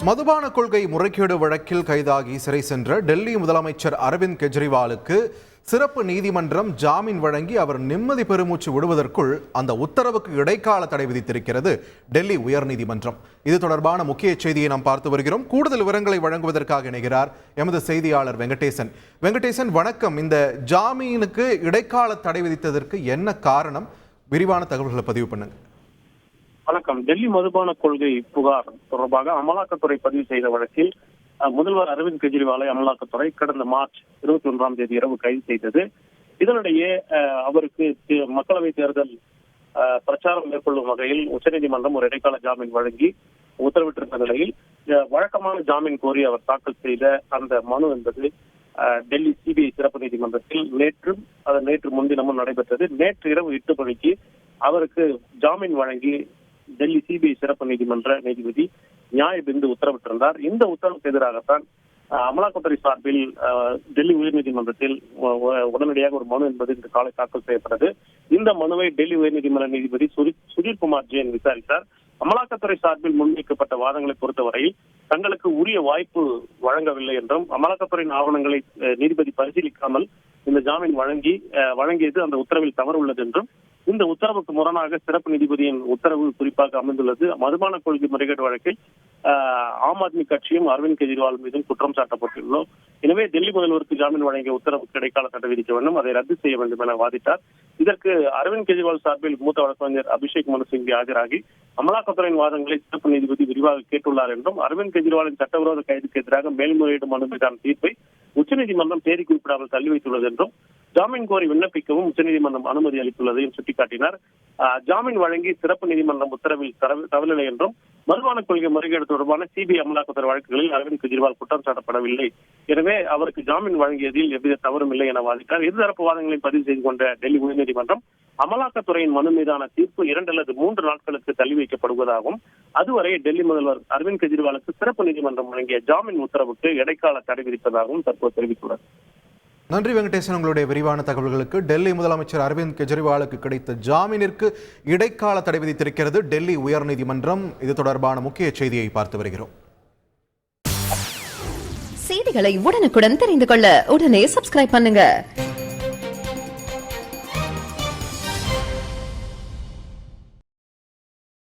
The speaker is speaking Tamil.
மதுபான கொள்கை முறைகேடு வழக்கில் கைதாகி சிறை சென்ற டெல்லி முதலமைச்சர் அரவிந்த் கெஜ்ரிவாலுக்கு சிறப்பு நீதிமன்றம் ஜாமீன் வழங்கி அவர் நிம்மதி பெருமூச்சு விடுவதற்குள் அந்த உத்தரவுக்கு இடைக்கால தடை விதித்திருக்கிறது டெல்லி உயர்நீதிமன்றம். இது தொடர்பான முக்கிய செய்தியை நாம் பார்த்து வருகிறோம். கூடுதல் விவரங்களை வழங்குவதற்காக இணைகிறார் எமது செய்தியாளர் வெங்கடேசன். வெங்கடேசன், வணக்கம். இந்த ஜாமீனுக்கு இடைக்கால தடை விதித்ததற்கு என்ன காரணம்? விரிவான தகவல்களை பதிவு பண்ணுங்க. வணக்கம். டெல்லி மதுபான கொள்கை புகார் தொடர்பாக அமலாக்கத்துறை பதிவு செய்த வழக்கில் முதல்வர் அரவிந்த் கெஜ்ரிவாலை அமலாக்கத்துறை கடந்த மார்ச் 21 இரவு கைது செய்தது. இதனிடையே அவருக்கு மக்களவை தேர்தல் பிரச்சாரம் மேற்கொள்ளும் வகையில் உச்சநீதிமன்றம் ஒரு இடைக்கால ஜாமீன் வழங்கி உத்தரவிட்டிருந்த நிலையில் வழக்கமான ஜாமீன் கோரி அவர் தாக்கல் செய்த அந்த மனு என்பது டெல்லி சிபிஐ சிறப்பு நீதிமன்றத்தில் நேற்று முன்தினமும் நடைபெற்றது. நேற்று இரவு 8 மணிக்கு அவருக்கு ஜாமீன் வழங்கி டெல்லி சிபிஐ சிறப்பு நீதிமன்ற நீதிபதி நியாயபிந்து உத்தரவிட்டிருந்தார். இந்த உத்தரவுக்கு எதிராகத்தான் அமலாக்கத்துறை சார்பில் டெல்லி உயர்நீதிமன்றத்தில் உடனடியாக ஒரு மனு என்பது இன்று காலை தாக்கல் செய்யப்பட்டது. இந்த மனுவை டெல்லி உயர்நீதிமன்ற நீதிபதி சுதீர்குமார் ஜெயின் விசாரித்தார். அமலாக்கத்துறை சார்பில் முன்வைக்கப்பட்ட வாதங்களை பொறுத்தவரையில் தங்களுக்கு உரிய வாய்ப்பு வழங்கவில்லை என்றும், அமலாக்கத்துறையின் ஆவணங்களை நீதிபதி பரிசீலிக்காமல் இந்த ஜாமீன் வழங்கியது அந்த உத்தரவில் தவறு உள்ளது என்றும், இந்த உத்தரவுக்கு முரணாக சிறப்பு நீதிபதியின் உத்தரவு குறிப்பாக அமைந்துள்ளது. மதுபான கொள்கை முறைகேடு வழக்கில் ஆம் ஆத்மி கட்சியும் அரவிந்த் கெஜ்ரிவால் மீதும் குற்றம் சாட்டப்பட்டுள்ளோம். எனவே டெல்லி முதல்வருக்கு ஜாமீன் வழங்கிய உத்தரவுக்கு இடைக்கால தடை விதிக்க வேண்டும், அதை ரத்து செய்ய வேண்டும் என வாதிட்டார். இதற்கு அரவிந்த் கெஜ்ரிவால் சார்பில் மூத்த வழக்கறிஞர் அபிஷேக் மனு சிங்வி ஆஜராகி அமலாக்கத்துறையின் வாதங்களை சிறப்பு நீதிபதி விரிவாக கேட்டுள்ளார் என்றும், அரவிந்த் கெஜ்ரிவாலின் சட்டவிரோத கைதுக்கு எதிராக மேல்முறையீடு மனு மீதான தீர்ப்பை உச்சநீதிமன்றம் தேதி குறிப்பிடாமல் தள்ளி வைத்துள்ளது என்றும், ஜாமீன் கோரி விண்ணப்பிக்கவும் உச்சநீதிமன்றம் அனுமதி அளித்துள்ளதையும் சுட்டிக்காட்டினார். ஜாமீன் வழங்கி சிறப்பு நீதிமன்றம் உத்தரவில் தவறில்லை என்றும், மதுபான கொள்கை முறைகேடு தொடர்பான சிபிஐ அமலாக்கத்துறை வழக்குகளில் அரவிந்த் கெஜ்ரிவால் குற்றம் சாட்டப்படவில்லை, எனவே அவருக்கு ஜாமீன் வழங்கியதில் எவ்வித தவறும் இல்லை என வாதிட்டார். இருதரப்பு வாதங்களை பதிவு செய்து கொண்ட டெல்லி உயர்நீதிமன்றம் அமலாக்கத்துறையின் மனு மீதான தீர்ப்பு 2 அல்லது 3 நாட்களுக்கு தள்ளி வைக்கப்படுவதாகவும், அதுவரை டெல்லி முதல்வர் அரவிந்த் கெஜ்ரிவாலுக்கு சிறப்பு நீதிமன்றம் வழங்கிய ஜாமீன் உத்தரவுக்கு இடைக்கால தடை விதிப்பதாகவும் தற்போது தெரிவித்துள்ளது. நன்றி வெங்கடேசன், உங்களுடைய விரிவான தகவல்களுக்கு. டெல்லி முதலமைச்சர் அரவிந்த் கெஜ்ரிவாலுக்கு கிடைத்த ஜாமீனிற்கு இடைக்கால தடை விதித்திருக்கிறது டெல்லி உயர்நீதிமன்றம். இது தொடர்பான முக்கிய செய்தியை பார்த்து வருகிறோம். செய்திகளை உடனுக்குடன் தெரிந்து கொள்ள உடனே சப்ஸ்கிரைப் பண்ணுங்க.